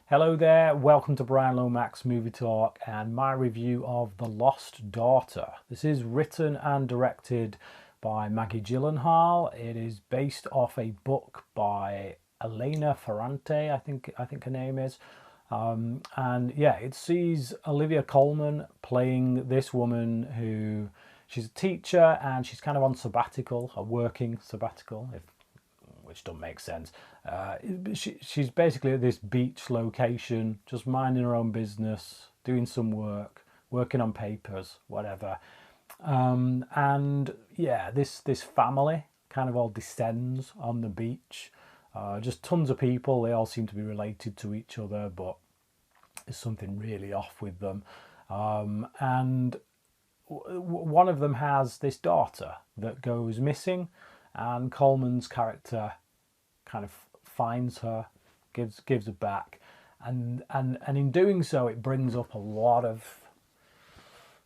Hello there, welcome to Bryan Lomax Movie Talk and my review of The Lost Daughter. This is written and directed by Maggie Gyllenhaal. It is based off a book by Elena Ferrante, I think her name is. And yeah, it sees Olivia Colman playing this woman who, she's a teacher and she's kind of on sabbatical, a working sabbatical, which doesn't make sense. She's basically at this beach location, just minding her own business, doing some work, working on papers, whatever. And yeah, this family kind of all descends on the beach. Just tons of people. They all seem to be related to each other, but there's something really off with them. And one of them has this daughter that goes missing, and Coleman's character kind of finds her, gives her back, and in doing so, it brings up a lot of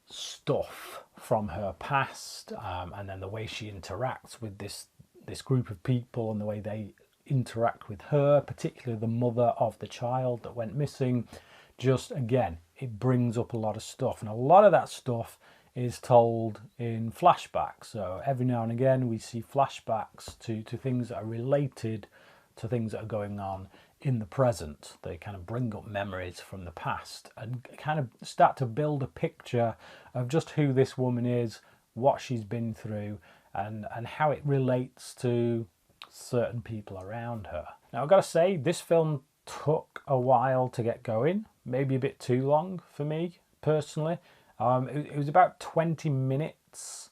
stuff from her past, and then the way she interacts with this group of people and the way they interact with her, particularly the mother of the child that went missing. Just again, it brings up a lot of stuff, and a lot of that stuff is told in flashbacks. So every now and again we see flashbacks to things that are related to things that are going on in the present. They kind of bring up memories from the past and kind of start to build a picture of just who this woman is, what she's been through, and how it relates to certain people around her. Now I've got to say, this film took a while to get going, maybe a bit too long for me personally. It was about 20 minutes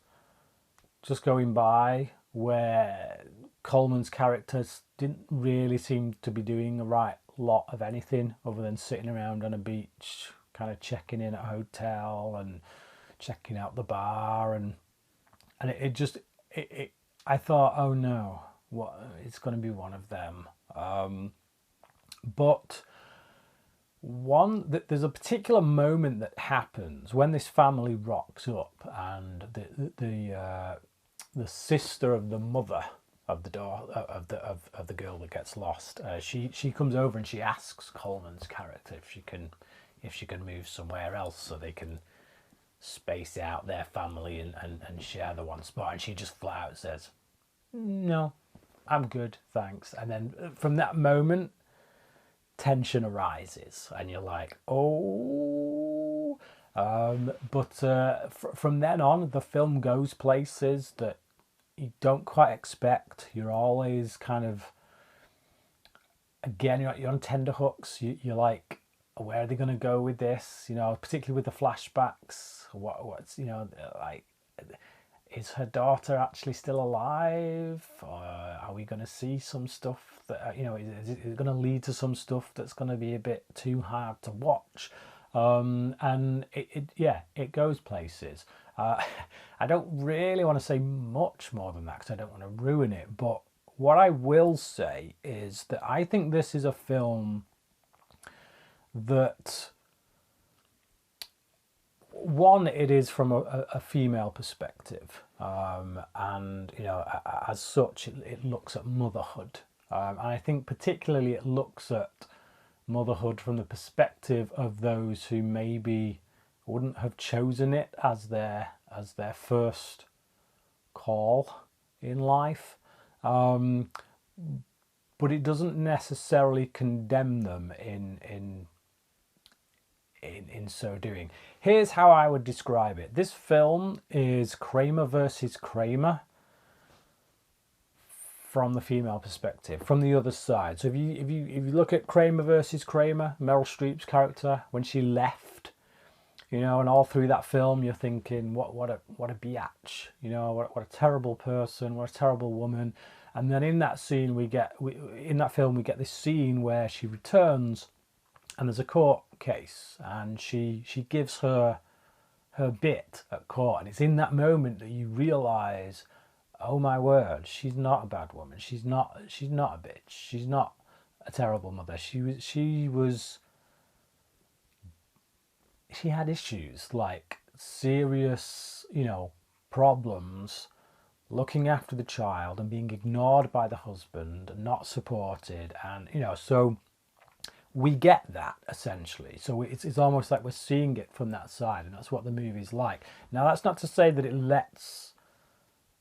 just going by where Coleman's characters didn't really seem to be doing a right lot of anything other than sitting around on a beach, kind of checking in at a hotel and checking out the bar, and I thought, oh no, what, it's going to be one of them. But there's a particular moment that happens when this family rocks up, and the sister of the mother of the daughter of the girl that gets lost, she comes over and she asks Coleman's character if she can move somewhere else so they can space out their family and share the one spot, and she just flat out says, "No, I'm good, thanks." And then from that moment, tension arises, and you're like, oh. But from then on, the film goes places that you don't quite expect. You're always kind of, again, you're on tenterhooks. You're like, where are they going to go with this? You know, particularly with the flashbacks. What's, you know, like, is her daughter actually still alive? Or are we going to see some stuff that, you know, is it going to lead to some stuff that's going to be a bit too hard to watch? And it goes places. I don't really want to say much more than that because I don't want to ruin it. But what I will say is that I think this is a film that, one, it is from a female perspective, and you know, as such, it looks at motherhood, and I think particularly it looks at motherhood from the perspective of those who maybe wouldn't have chosen it as their first call in life, but it doesn't necessarily condemn them in so doing. Here's how I would describe it. This film is Kramer versus Kramer from the female perspective, from the other side. So if you look at Kramer versus Kramer, Meryl Streep's character, when she left, you know, and all through that film, you're thinking, what a biatch, you know, what a terrible person, what a terrible woman. And then in that scene, we get this scene where she returns, and there's a court case, and she gives her bit at court, and it's in that moment that you realise, oh my word, she's not a bad woman. She's not a bitch. She's not a terrible mother. She had issues, like serious, you know, problems looking after the child and being ignored by the husband and not supported, and you know, so we get that essentially. So it's almost like we're seeing it from that side, and that's what the movie's like. Now, that's not to say that it lets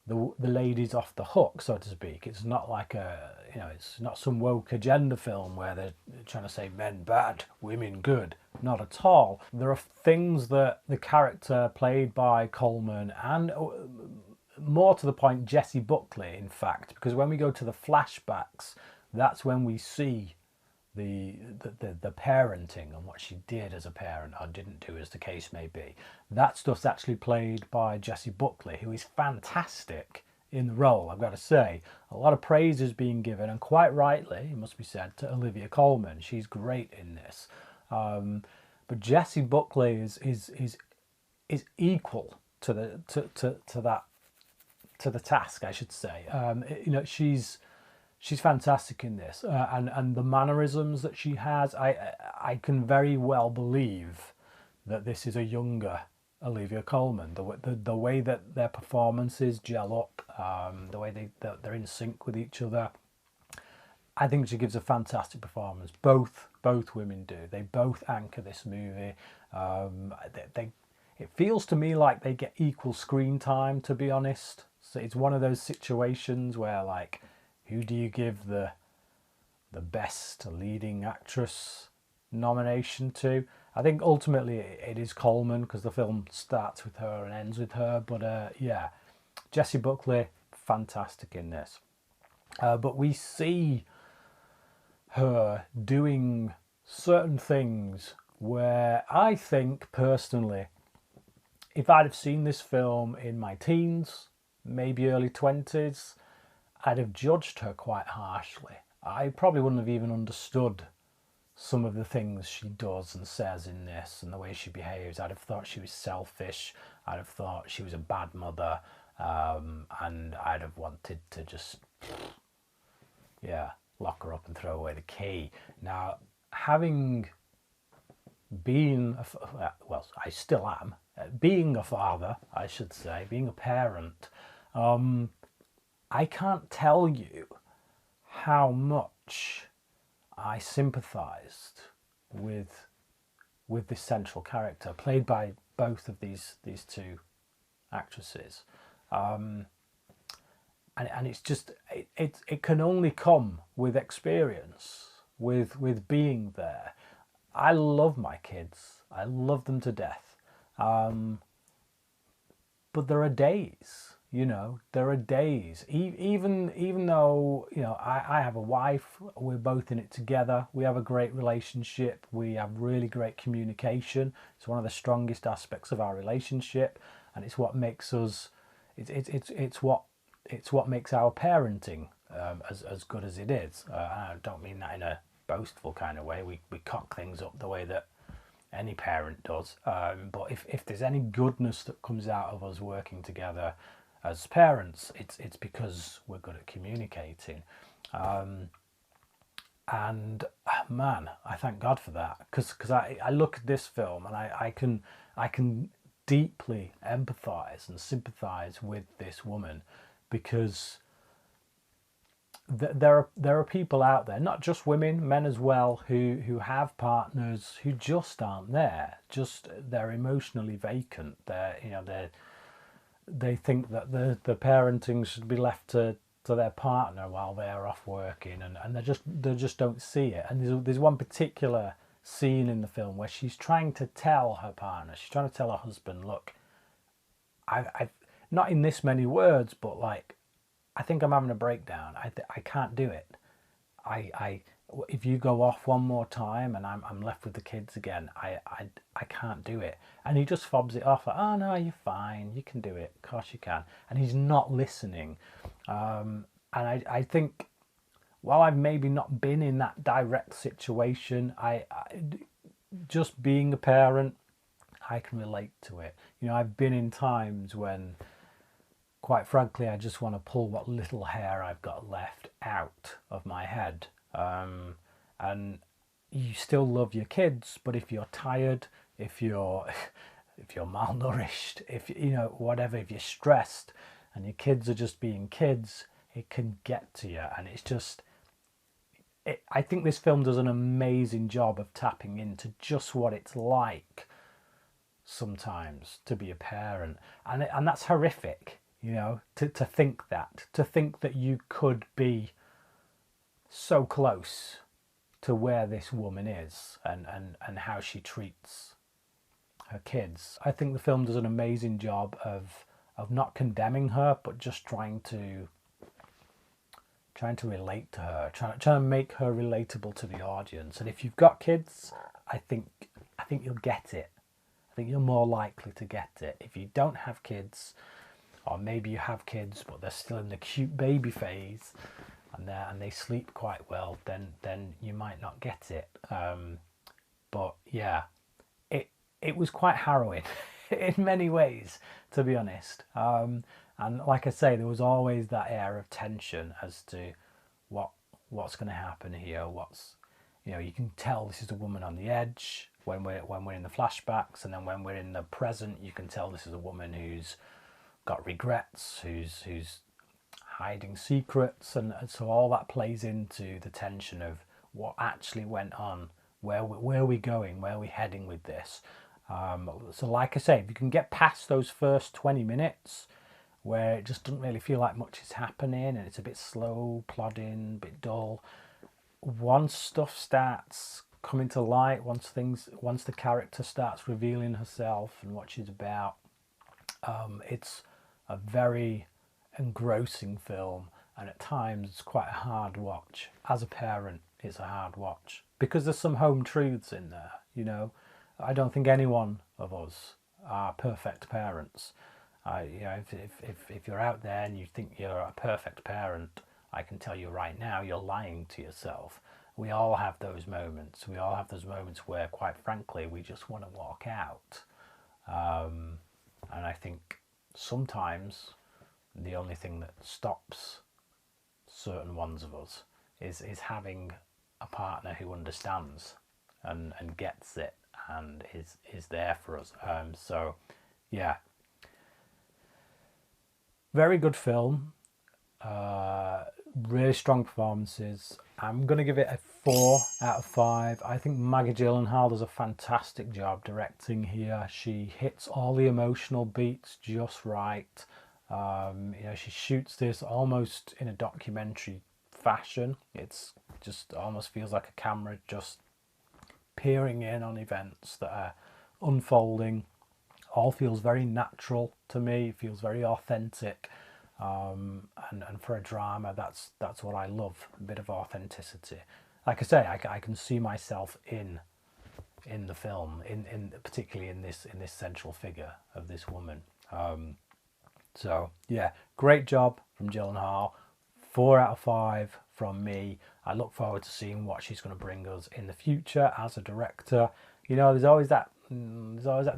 the ladies off the hook, so to speak. It's not like it's not some woke agenda film where they're trying to say men bad, women good. Not at all. There are things that the character played by Colman, and more to the point, Jessie Buckley, in fact, because when we go to the flashbacks, that's when we see the parenting and what she did as a parent or didn't do, as the case may be. That stuff's actually played by Jessie Buckley, who is fantastic in the role, I've got to say. A lot of praise is being given, and quite rightly, it must be said, to Olivia Colman. She's great in this. But Jessie Buckley is equal to the task, I should say. She's fantastic in this, and the mannerisms that she has, I can very well believe that this is a younger Olivia Colman. The way that their performances gel up, the way they're in sync with each other, I think she gives a fantastic performance. Both women do. They both anchor this movie. It feels to me like they get equal screen time, to be honest. So it's one of those situations where, like, who do you give the best leading actress nomination to? I think ultimately it is Colman, because the film starts with her and ends with her. But yeah, Jessie Buckley, fantastic in this. But we see her doing certain things where I think, personally, if I'd have seen this film in my teens, maybe early 20s, I'd have judged her quite harshly. I probably wouldn't have even understood some of the things she does and says in this, and the way she behaves. I'd have thought she was selfish. I'd have thought she was a bad mother, and I'd have wanted to just, lock her up and throw away the key. Now, having been, I still am, being a father, I should say, being a parent, I can't tell you how much I sympathised with this central character, played by both of these two actresses, and it's just it can only come with experience, with being there. I love my kids. I love them to death, but there are days. There are days, even though, I have a wife, we're both in it together, we have a great relationship, we have really great communication. It's one of the strongest aspects of our relationship, and it's what makes us, it's what makes our parenting as good as it is. I don't mean that in a boastful kind of way. We cock things up the way that any parent does, but if there's any goodness that comes out of us working together as parents, it's because we're good at communicating, and man, I thank God for that, because I look at this film and I can deeply empathise and sympathise with this woman, because there are people out there, not just women, men as well, who have partners who just aren't there, they're emotionally vacant. They think that the parenting should be left to their partner while they're off working, and they just don't see it. And there's one particular scene in the film where she's trying to tell her partner, she's trying to tell her husband, look, I've not in this many words, but like, I think I'm having a breakdown. I can't do it. If you go off one more time and I'm left with the kids again, I can't do it. And he just fobs it off, like, oh no, you're fine, you can do it, of course you can. And he's not listening. And I think, while I've maybe not been in that direct situation, I just being a parent, I can relate to it. I've been in times when, quite frankly, I just want to pull what little hair I've got left out of my head. And you still love your kids, but if you're tired, if you're malnourished, if whatever, if you're stressed and your kids are just being kids, it can get to you. And I think this film does an amazing job of tapping into just what it's like sometimes to be a parent, and that's horrific, you know, to think that you could be so close to where this woman is and how she treats her kids. I think the film does an amazing job of not condemning her, but just trying to relate to her, trying to make her relatable to the audience. And if you've got kids, I think you'll get it. I think you're more likely to get it. If you don't have kids, or maybe you have kids but they're still in the cute baby phase and they sleep quite well, then you might not get it. But yeah, it was quite harrowing in many ways, to be honest. And like I say, there was always that air of tension as to what's going to happen here. You can tell this is a woman on the edge when we're in the flashbacks, and then when we're in the present, you can tell this is a woman who's got regrets, who's hiding secrets, and so all that plays into the tension of what actually went on. Where are we going? Where are we heading with this? So like I say, if you can get past those first 20 minutes where it just doesn't really feel like much is happening and it's a bit slow, plodding, a bit dull, once stuff starts coming to light, once the character starts revealing herself and what she's about, it's a very engrossing film, and at times it's quite a hard watch. As a parent, it's a hard watch because there's some home truths in there, you know. I don't think any one of us are perfect parents. If you're out there and you think you're a perfect parent, I can tell you right now, you're lying to yourself. We all have those moments. We all have those moments where, quite frankly, we just want to walk out. And I think sometimes the only thing that stops certain ones of us is having a partner who understands and gets it and is there for us. So yeah, very good film, really strong performances. I'm going to give it a 4 out of 5. I think Maggie Gyllenhaal does a fantastic job directing here. She hits all the emotional beats just right. She shoots this almost in a documentary fashion. It's just almost feels like a camera just peering in on events that are unfolding. All feels very natural to me. It feels very authentic. And for a drama, that's what I love, a bit of authenticity. Like I say, I can see myself in the film, in particularly in this central figure of this woman. So yeah, great job from Gyllenhaal. 4 out of 5 from me. I look forward to seeing what she's going to bring us in the future as a director. You know, there's always that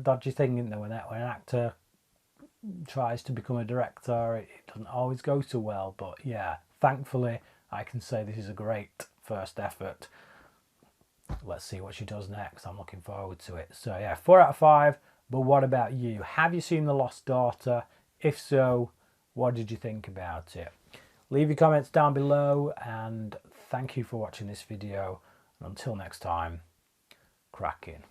dodgy thing, isn't there, when an actor tries to become a director, it doesn't always go so well. But yeah, thankfully I can say this is a great first effort. Let's see what she does next. I'm looking forward to it. So yeah, 4 out of 5. But what about you? Have you seen The Lost Daughter? If so, what did you think about it? Leave your comments down below, and thank you for watching this video. And until next time, crack in.